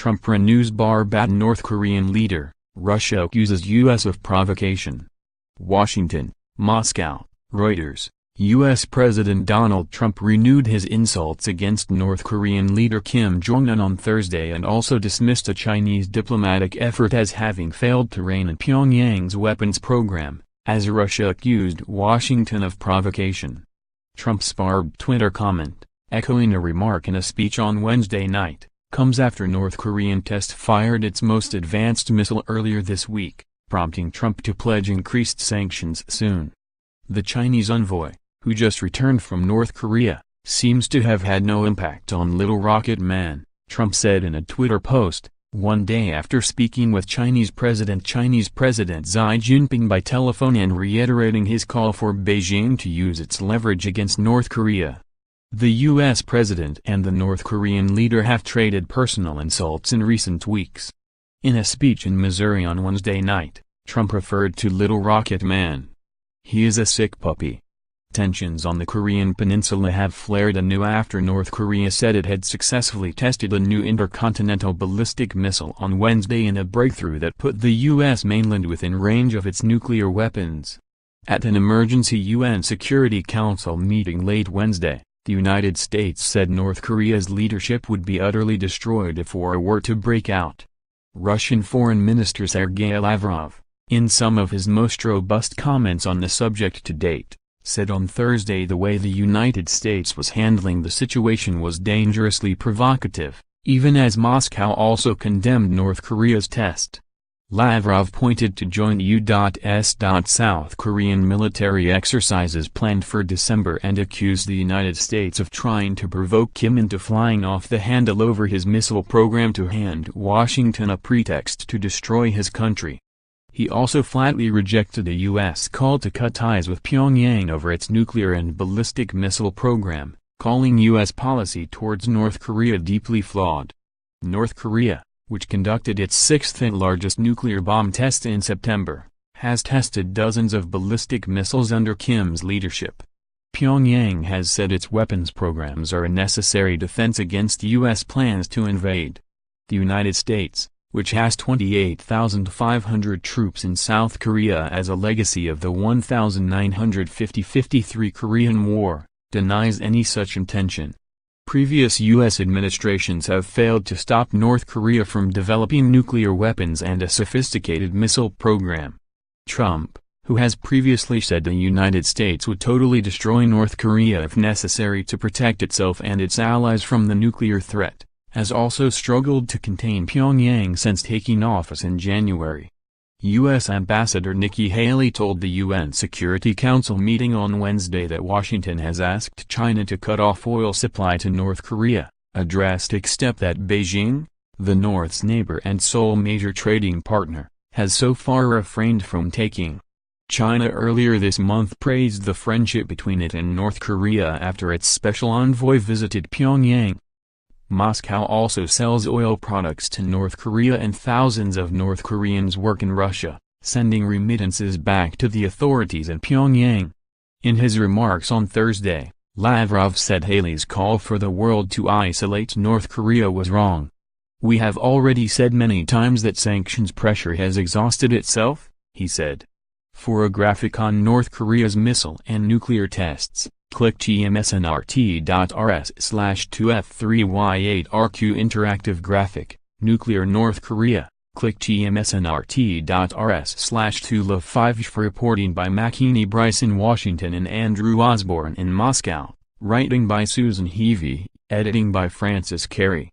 Trump renews barb at North Korean leader, Russia accuses U.S. of provocation. Washington, Moscow, Reuters. U.S. President Donald Trump renewed his insults against North Korean leader Kim Jong Un on Thursday and also dismissed a Chinese diplomatic effort as having failed to rein in Pyongyang's weapons program, as Russia accused Washington of provocation. Trump's barbed Twitter comment, echoing a remark in a speech on Wednesday night, comes after North Korean test-fired its most advanced missile earlier this week, prompting Trump to pledge increased sanctions soon. The Chinese envoy, who just returned from North Korea, seems to have had no impact on Little Rocket Man, Trump said in a Twitter post, one day after speaking with Chinese President Xi Jinping by telephone and reiterating his call for Beijing to use its leverage against North Korea. The U.S. president and the North Korean leader have traded personal insults in recent weeks. In a speech in Missouri on Wednesday night, Trump referred to Little Rocket Man. "He is a sick puppy." Tensions on the Korean peninsula have flared anew after North Korea said it had successfully tested a new intercontinental ballistic missile on Wednesday in a breakthrough that put the U.S. mainland within range of its nuclear weapons. At an emergency UN Security Council meeting late Wednesday, the United States said North Korea's leadership would be utterly destroyed if war were to break out. Russian Foreign Minister Sergei Lavrov, in some of his most robust comments on the subject to date, said on Thursday the way the United States was handling the situation was dangerously provocative, even as Moscow also condemned North Korea's test. Lavrov pointed to joint U.S. South Korean military exercises planned for December and accused the United States of trying to provoke Kim into flying off the handle over his missile program to hand Washington a pretext to destroy his country. He also flatly rejected a U.S. call to cut ties with Pyongyang over its nuclear and ballistic missile program, calling U.S. policy towards North Korea deeply flawed. North Korea, which conducted its sixth and largest nuclear bomb test in September, has tested dozens of ballistic missiles under Kim's leadership. Pyongyang has said its weapons programs are a necessary defense against U.S. plans to invade. The United States, which has 28,500 troops in South Korea as a legacy of the 1950–53 Korean War, denies any such intention. Previous U.S. administrations have failed to stop North Korea from developing nuclear weapons and a sophisticated missile program. Trump, who has previously said the United States would totally destroy North Korea if necessary to protect itself and its allies from the nuclear threat, has also struggled to contain Pyongyang since taking office in January. U.S. Ambassador Nikki Haley told the UN Security Council meeting on Wednesday that Washington has asked China to cut off oil supply to North Korea, a drastic step that Beijing, the North's neighbor and sole major trading partner, has so far refrained from taking. China earlier this month praised the friendship between it and North Korea after its special envoy visited Pyongyang. Moscow also sells oil products to North Korea and thousands of North Koreans work in Russia, sending remittances back to the authorities in Pyongyang. In his remarks on Thursday, Lavrov said Haley's call for the world to isolate North Korea was wrong. "We have already said many times that sanctions pressure has exhausted itself," he said. For a graphic on North Korea's missile and nuclear tests, click gmsnrt.rs/2f3y8rq interactive graphic, Nuclear North Korea, click gmsnrt.rs/2love5 reporting by Makini Bryce in Washington and Andrew Osborne in Moscow, writing by Susan Heavey, editing by Francis Carey.